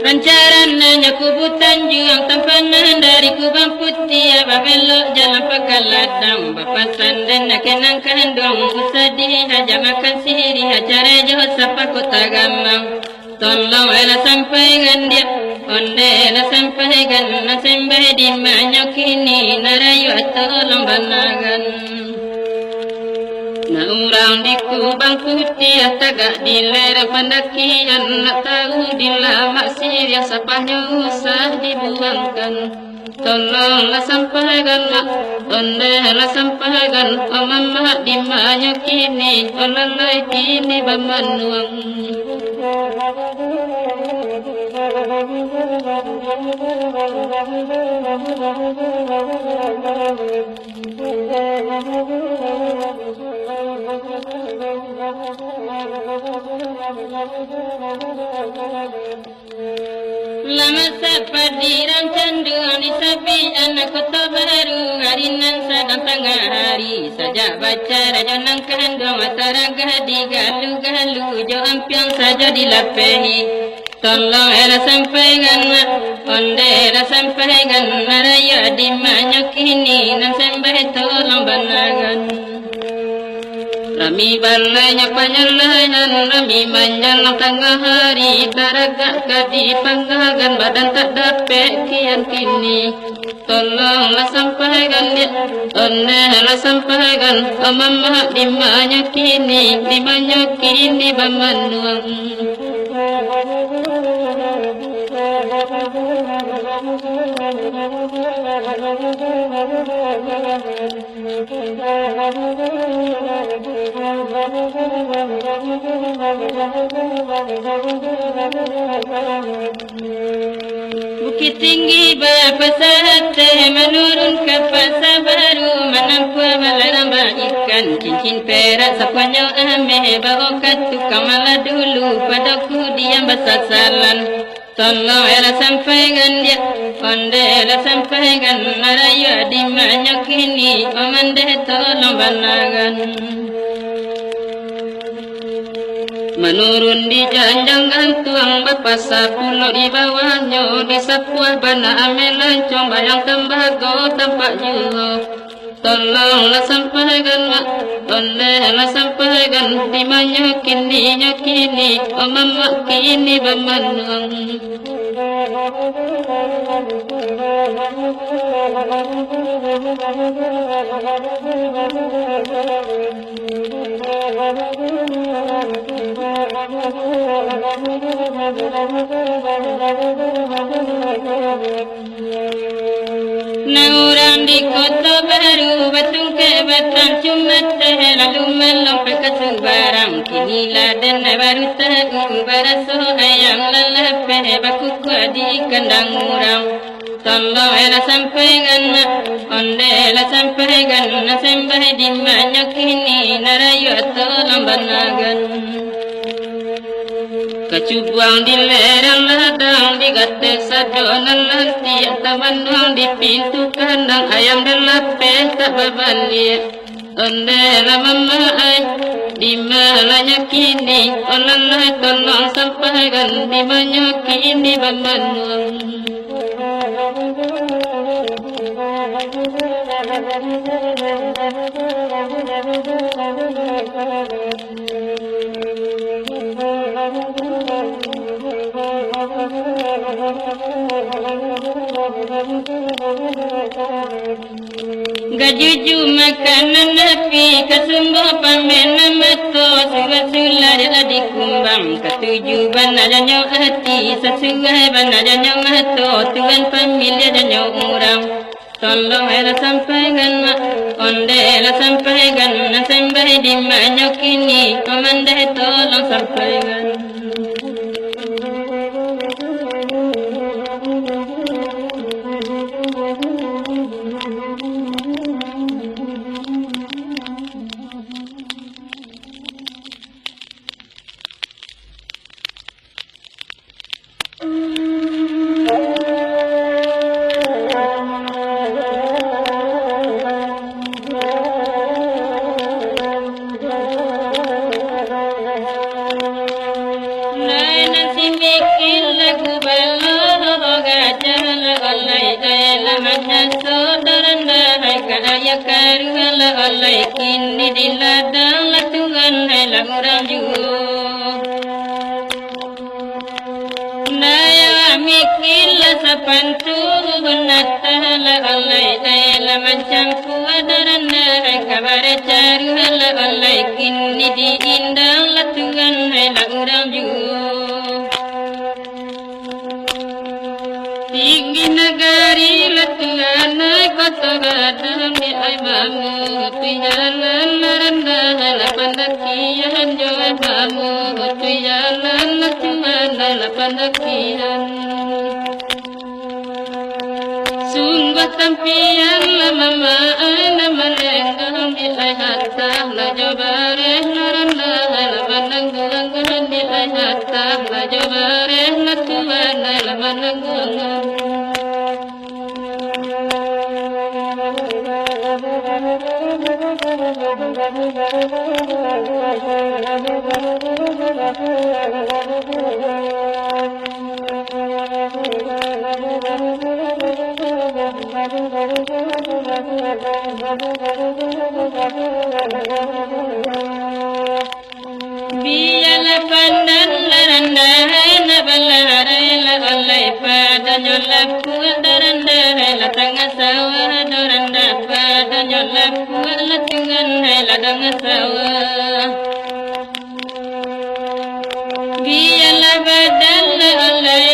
Rencananya kubu Tanjung tampanan dari Kubang Putih belok jalan Pekaladang Bapasan dan kenang kandung Usadih haja makan siri acara jauh sapa kota Gamang tolong elah sampaikan dia onde elah sampaikan nasembah di banyak kini narayu tolong banagan. Na orang di Kubang Putih tagak di lereng pendakian nak tahu di lama sir yang sapanya usah dibuangkan. Tolonglah sampaikan mak, ondehlah sampaikan mama di mana kini, olalai kini bamanuang. Lama sapadiran canduan disapi anak kota baru harinan sedang tengah hari saja baca rajonang kandung matara gadi galu-galu jo ampiang saja dilapehi tolong era sampaikan mak onde era sampaikan naraya di mana kini nan sembah tolong banagan. Rami balanya panyalayan, rami manjalang tengah hari taragak kadi panggagan badan tak dapat kian kini. Tolonglah sampaikan dia, ondehlah sampaikan mama di mana kini bamanuang. Bukit tinggi berpesat menurun ke pasar baru menampu melaramba ikan cincin perak sapanya ameh bawa katu kamala dulu padaku diam bersasalan. Tolong elah sampaikan dia, onde elah sampaikan narayu di mana kini, omande tolong banagan. Menurun di janjang gantung berpasar pulau di bawahnya di sebuah bana amelancong bayang tembago tampak juga. Tolonglah sampaikan mak, ondehlah sampaikan di mana kini, mama kini bamanuang. Na orang di kota baru batung ke batang cuma lalu melompat ke Sebarang kini laden baru tahu baraso ayam lelapeh baku di kandang orang. Tolong elah sampaikan mak, onde elah sampaikan nasembah di mana kini narayu tolong banagan. Kecubuang di lereng ladang digatek sadonan lanti tabanuang di pintu kandang ayam dan lapeh tak berbalik. Ondehlah mama ay di malanya kini olalai tolong sampaikan di mana kini bamanuang. Gajuju makanan napi kesumbuh pamena mato sulah di kumbang ketujuh banadanya hati sesuai banadanya mato Tuhan pemilik dan orang. Tolong elah sampaikan mak, onde elah sampaikan nasembah di mana kini komandai tolong sampaikan. alai kini diladang latuan la orang juga naya mikir la sapantu benata la alai la macam kuadarana kabar caru la alai kini di indang latuan la orang juga tinggi negari latuan kota badan di aimamu tujalan rendah la pandakian jawabamu tujalan latuan la pandakian sungguh tampian la mama ana melenggang di hatta la jabare rendah la pandakian di hatta la jabare latuan la pandakian biala pandan la rendah na balare la alai pada nyolap daranda la tengah sawah daranda pada nyolap la tungan la tengah sawah biala badan la alai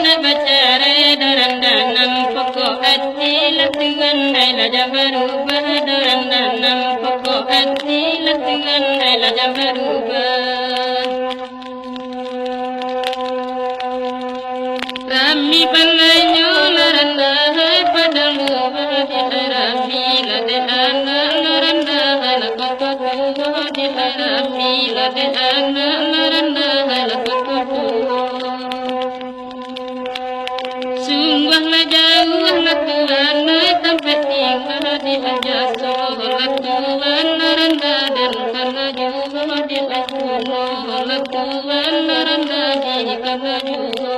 na bacare daranda nam pokok hati la tungan la jabarubah daranda nam pokok hati la tungan la jabarubah Rami bangayo laranda pada luar di Rami lade anak laranda la kota tua di Rami lade anak laranda la kota tua sungguh la jauh la tuan tempat tinggal di ajaso la tuan laranda dan kana juga di ajuno la tuan laranda di kana juga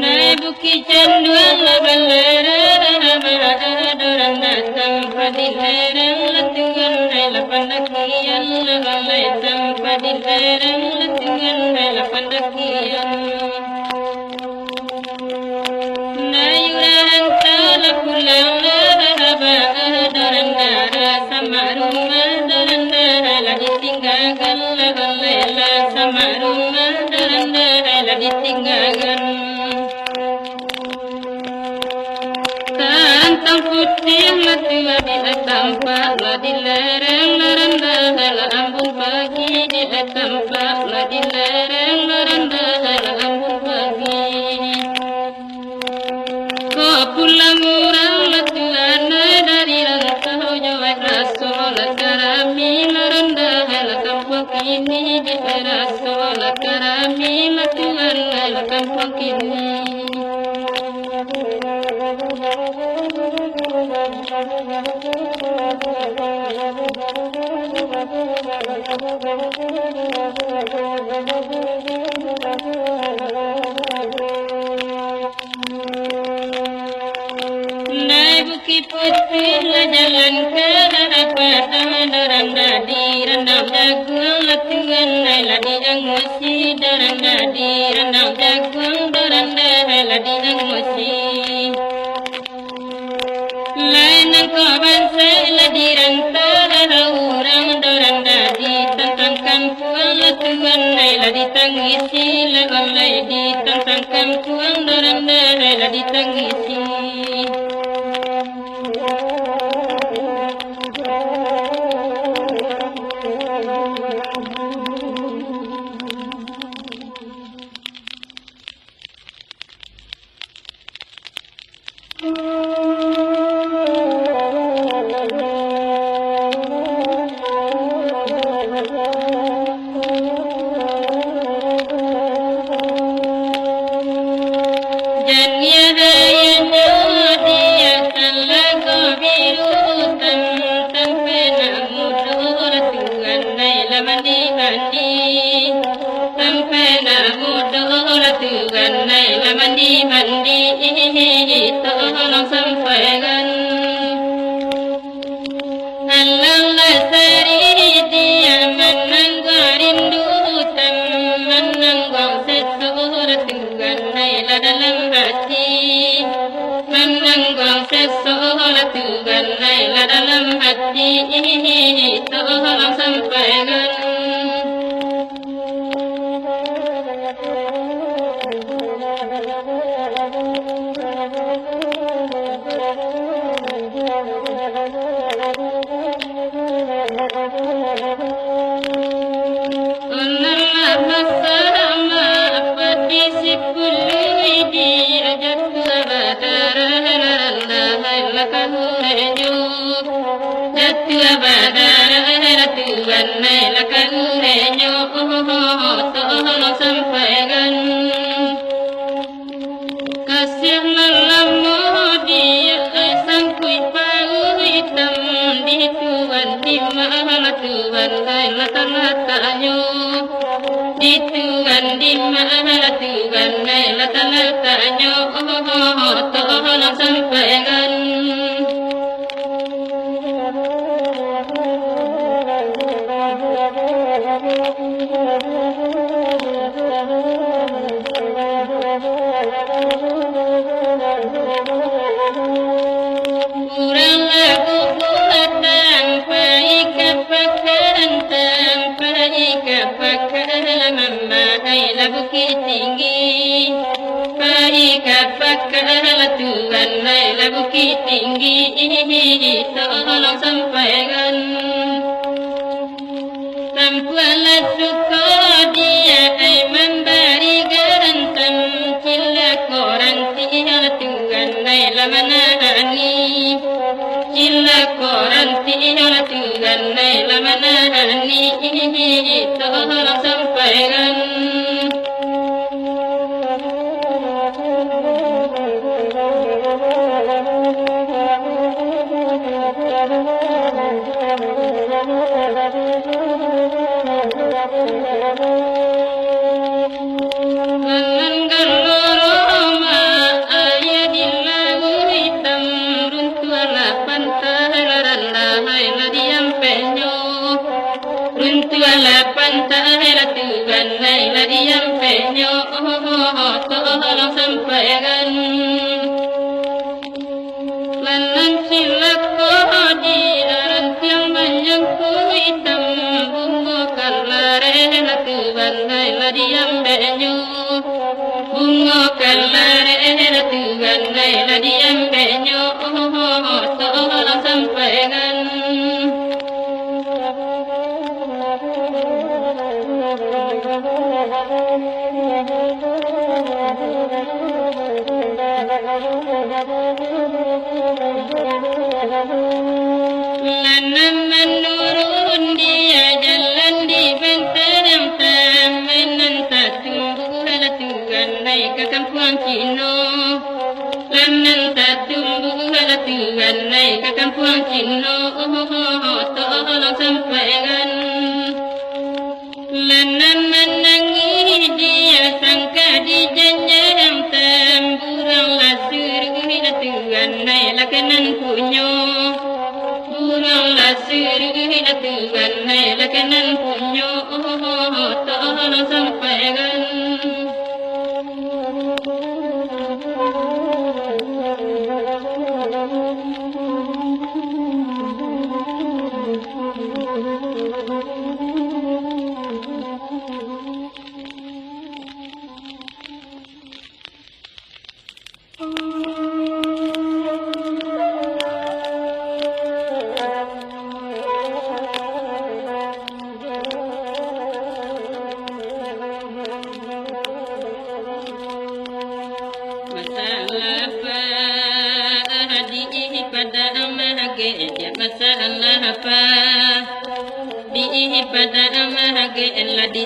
Nai buki cendol la balara dorana tampa di lereng latuan la pandakian la balai tampa di lereng latuan la pandakian Nai urang la pulang la dorana sama rumah dorana la ditinggalkan la balai la sama rumah dorana la ditinggalkan Kantang putih la tua di tampak la di lereng la rendah la ambun pagi di tampak la di lereng la rendah la ambun pagi Kau pulang orang la tua dari rantau Jawa rasul la karami la rendah la kampung kini di rasul la karami la tua la kampung kini Nai buki putih la jalan ke pada daranda di rendam jagung la tungan la di angosi daranda di rendam jagung daranda la di angosi Lain kawan saya di rantau orang daranda di tentang kampung la tungan la di tangisi la balai di tentang kampung daranda la di tangisi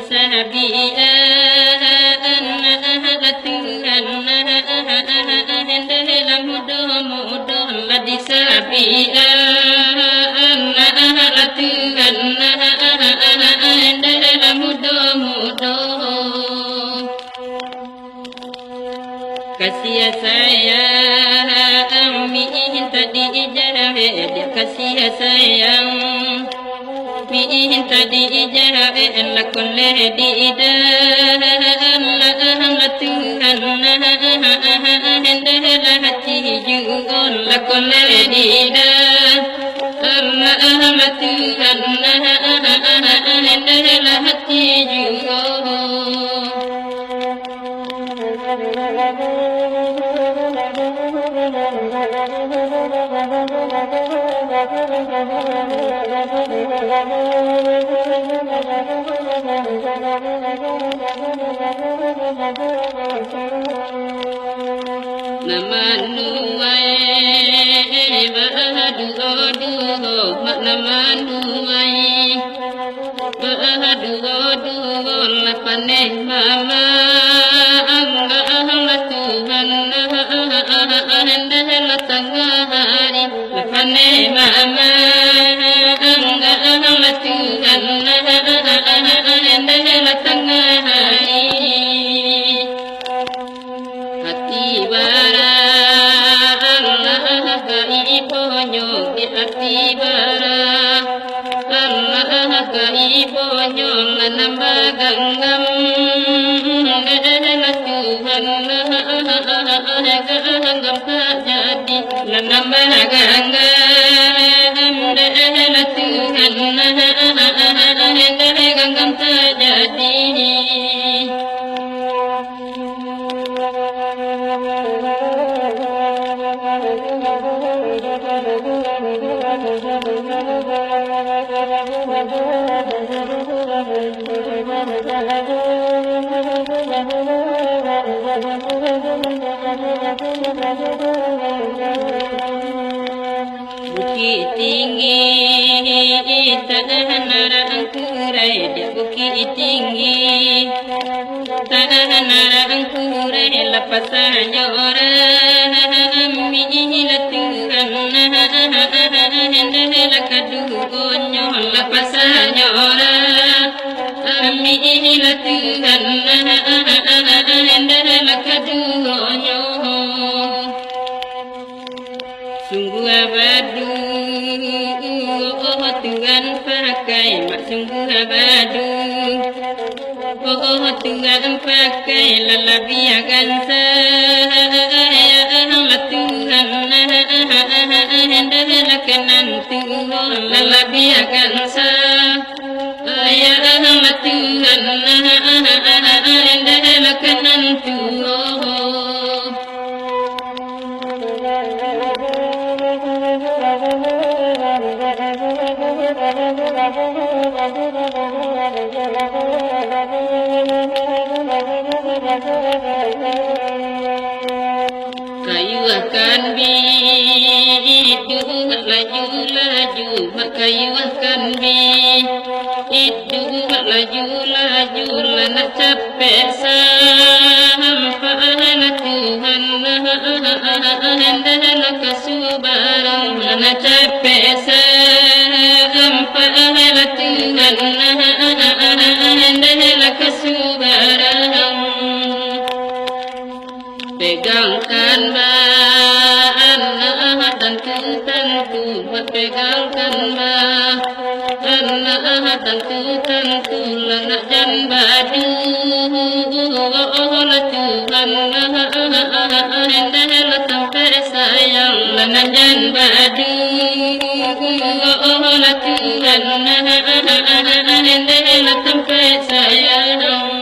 Sahabi anna ahlatun anna kasih sayang minta dijawab dia kasih sayang minta dijawab lakon didan la Tuhan hendalah hati juga lakon didan la Tuhan hendalah hati juga. Namanuai bahadu odu mak namanuai bahadu odu lapane mama angga Tuhan hendalah tengah hari lapane mama angga Tuhan hendalah tengah hari hati bara Allah kaiponyo hati bara Allah kaiponyo lanamba ganggam Tuhan ganggam jadi lanamba ganggam Tuhan ganggam jadi. Bukit tinggi tahan rangkurai dia bukit tinggi tahan rangkurai lepas orang mila Tuhan hendalah kadugonyo lepas orang mila Tuhan hendalah kadugonyo. Sungguh abadu Tuhan pakai mak sungguh abadu Tuhan pakai lalabi akan saya Tuhan hendalah kenantu lalabi akan saya Tuhan hendalah kenantu. Kayu akan bidu laju-laju kayu akan bidu laju-laju nak capek sampai Tuhan hendalah kasubaran nak capek sampai Tuhan hendalah kasubaran. Pegangkan anak tentu pegangkan anak tentu lanak jambadu Tuhan hendalah sampai sayang lanak jambadu Tuhan hendalah sampai sayang.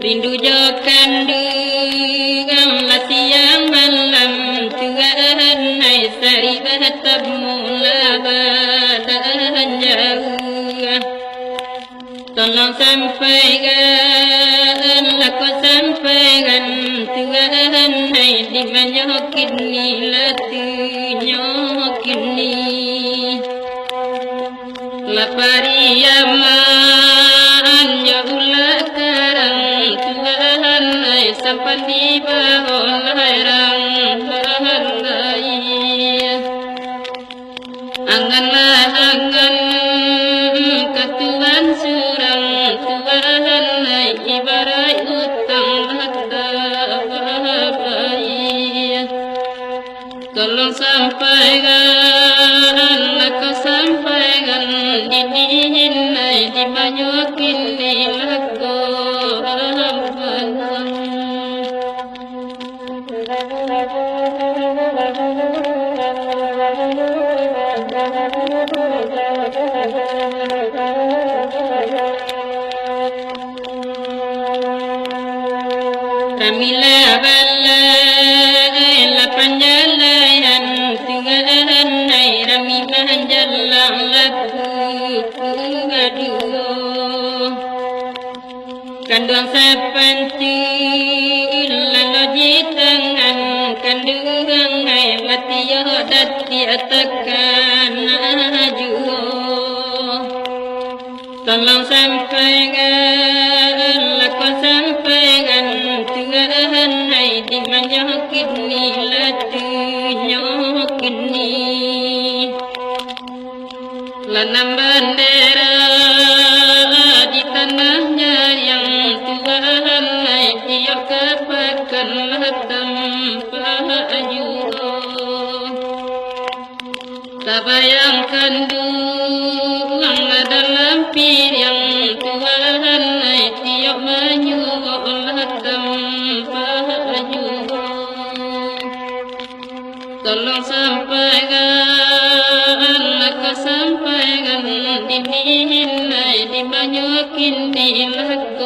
rindu jokandu gamla siang malam Tuhan hai saribat mula badan jauh tolong sampaikan aku sampaikan Tuhan hai di manyokin ni latunyokin ni lapariaman ya ulakarang Tuhan hai sampani baholarang bahalai anganlah angan ketuan surang Tuhan hai ibarat utang mata baik tolong sampaikan aku sampaikan dihinai dibanyakin lagu Ramila bala la panjalayan Tuhan hai rami manjalang laku gaduh kanduang sapanti lalu jitangan kanduang hai matiyo dati atakan ajuh tolong sampaikan aku sampaikan Tuhan hai di manyokin ni latunyokin ni lanam bendera di tanahnya yang Tuhan hai tiap kepakan tanpa ajuh tabayangkan duang dalam piring Tuhan hai tiap menyulah tanpa ajuh tolong sampaikan aku sampaikan dihinai dibanyakin di lagu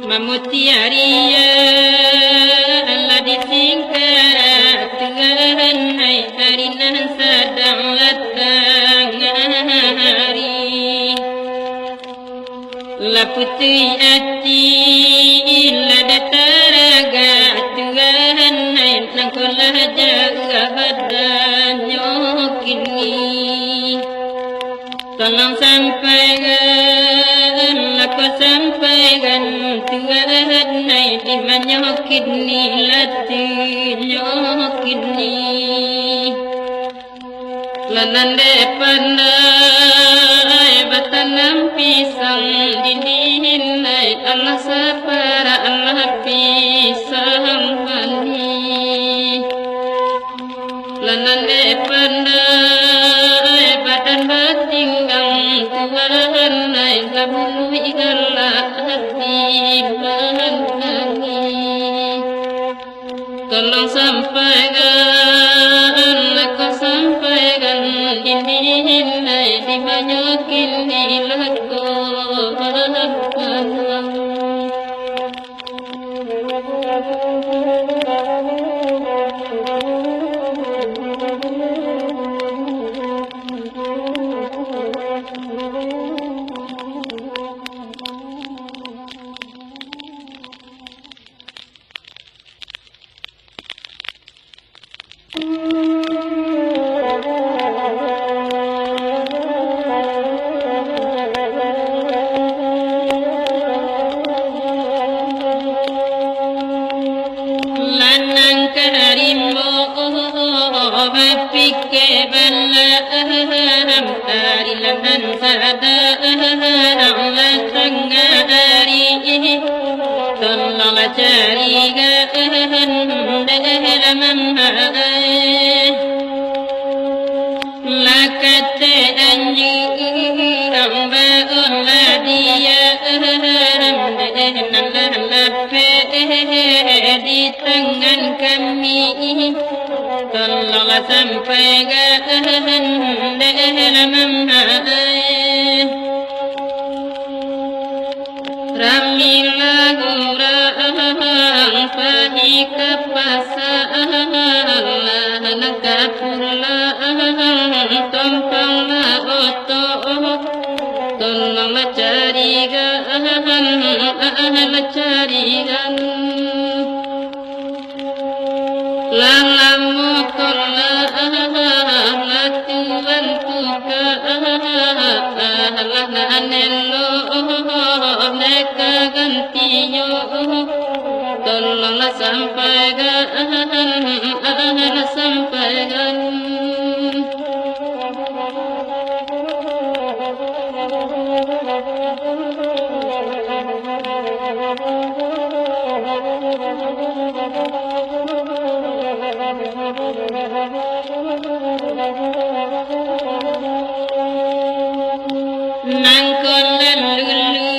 mamutiaria Allah disingkat Tuhan hai hari nan sedang latang hari la putui ati la dataraga Tuhan hai nangkolah jaga badannya kini tolong sampaikan aku sampaikan Tuhan hai di manyokin ni latunyokin ni lanan depanai batanam pisang dihinai Allah sapara Allah pisang mani lanan depanai badan batinggang Tuhan hai labulu igalah hati bahangi tolong sampaikan aku sampaikan dihinai dibanyakin di lagu di tangan kami tolonglah sampaikan dalam ramilah orang fahi kepasalah nakapurlah tompanglah otot tolonglah carikan lalamu kollah tuan tuka nanelo neka gantiyo tolonglah sampaikan nangkolan lulu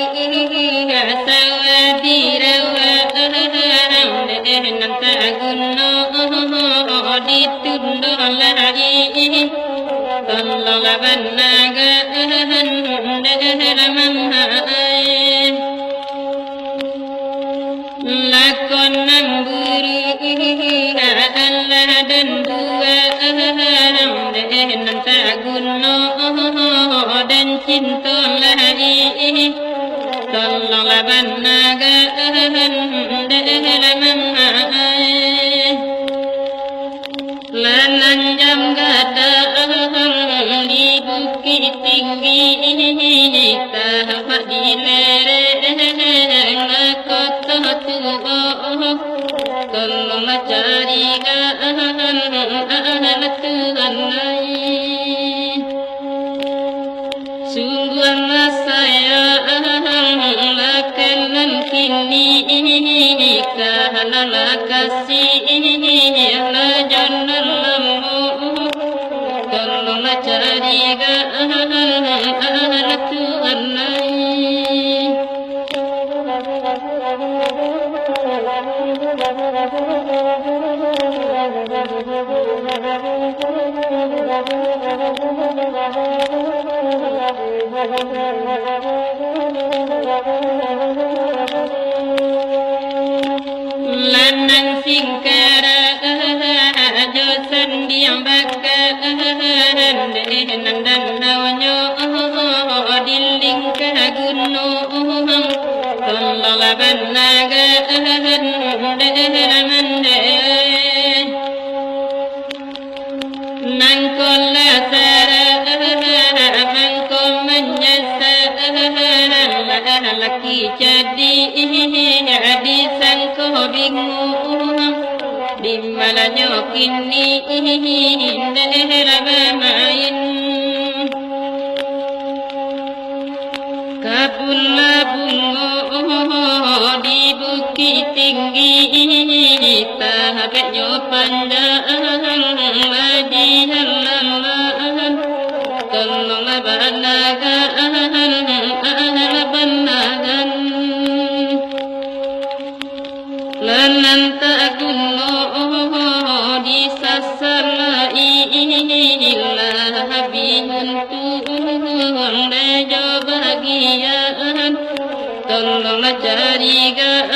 sawadirawa nanta gunno ditundo lagi tolonglah banaga lakon namburu Allah dan dua nanta gunno dan cinta lagi tolonglah banaga lanang jam gada di bukit tinggi tahapak di lereng kota tua tolonglah carikan Tuhan lain sungguhlah saya akan kini karena kasih jangan lemu tolonglah carikan Tuhan lain lanang singkara josan diam bakar nandan nawnyo diling gunung tolonglah banaga nangkola sara mangko menyasar laki jadi disangko bingung di malanya kini daerah main kabula bungo di bukit tinggi tahapnya panjang di halaman tolonglah banagan lanan tak gunno di sasar ilah bihun Tuhan dejo bagian tolonglah carikan